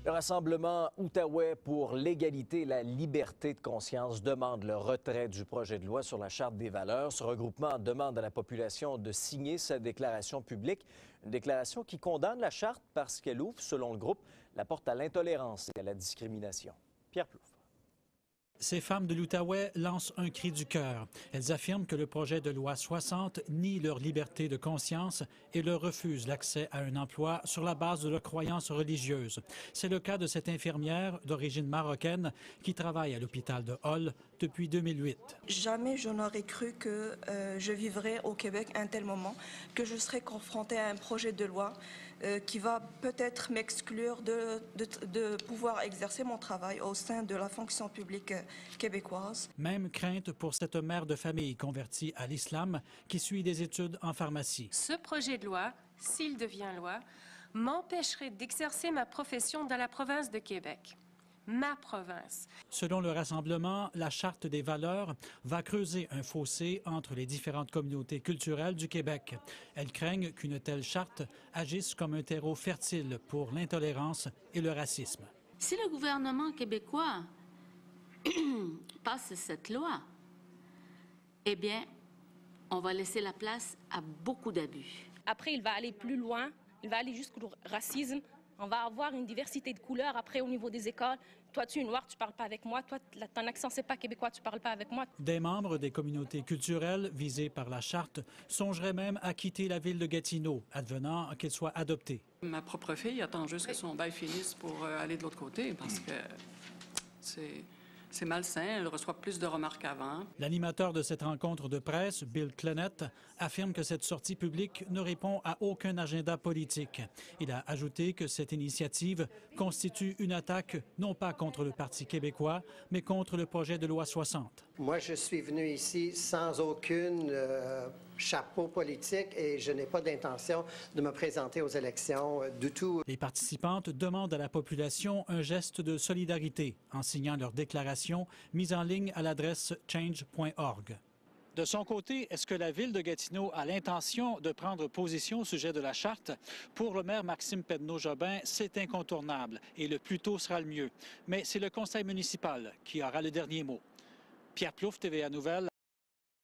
Le Rassemblement Outaouais pour l'égalité et la liberté de conscience demande le retrait du projet de loi sur la Charte des valeurs. Ce regroupement demande à la population de signer sa déclaration publique, une déclaration qui condamne la Charte parce qu'elle ouvre, selon le groupe, la porte à l'intolérance et à la discrimination. Pierre Plouffe. Ces femmes de l'Outaouais lancent un cri du cœur. Elles affirment que le projet de loi 60 nie leur liberté de conscience et leur refuse l'accès à un emploi sur la base de leurs croyances religieuses. C'est le cas de cette infirmière d'origine marocaine qui travaille à l'hôpital de Hull depuis 2008. Jamais je n'aurais cru que je vivrais au Québec un tel moment, que je serais confrontée à un projet de loi qui va peut-être m'exclure de pouvoir exercer mon travail au sein de la fonction publique québécoise. Même crainte pour cette mère de famille convertie à l'islam qui suit des études en pharmacie. Ce projet de loi, s'il devient loi, m'empêcherait d'exercer ma profession dans la province de Québec. Ma province. Selon le Rassemblement, la Charte des valeurs va creuser un fossé entre les différentes communautés culturelles du Québec. Elles craignent qu'une telle charte agisse comme un terreau fertile pour l'intolérance et le racisme. Si le gouvernement québécois passe cette loi, eh bien, on va laisser la place à beaucoup d'abus. Après, il va aller plus loin, il va aller jusqu'au racisme. On va avoir une diversité de couleurs après au niveau des écoles. Toi, tu es noir, tu parles pas avec moi. Toi, ton accent, c'est pas québécois, tu parles pas avec moi. Des membres des communautés culturelles visées par la charte songeraient même à quitter la ville de Gatineau, advenant qu'elle soit adoptée. Ma propre fille attend juste que son bail finisse pour aller de l'autre côté parce que c'est malsain, elle reçoit plus de remarques qu'avant. L'animateur de cette rencontre de presse, Bill Clennett, affirme que cette sortie publique ne répond à aucun agenda politique. Il a ajouté que cette initiative constitue une attaque non pas contre le Parti québécois, mais contre le projet de loi 60. Moi, je suis venu ici sans aucune chapeau politique et je n'ai pas d'intention de me présenter aux élections du tout. Les participantes demandent à la population un geste de solidarité en signant leur déclaration mise en ligne à l'adresse change.org. De son côté, est-ce que la Ville de Gatineau a l'intention de prendre position au sujet de la Charte? Pour le maire Maxime Pedneau-Jobin, c'est incontournable et le plus tôt sera le mieux. Mais c'est le conseil municipal qui aura le dernier mot. Pierre Plouffe, TVA Nouvelles,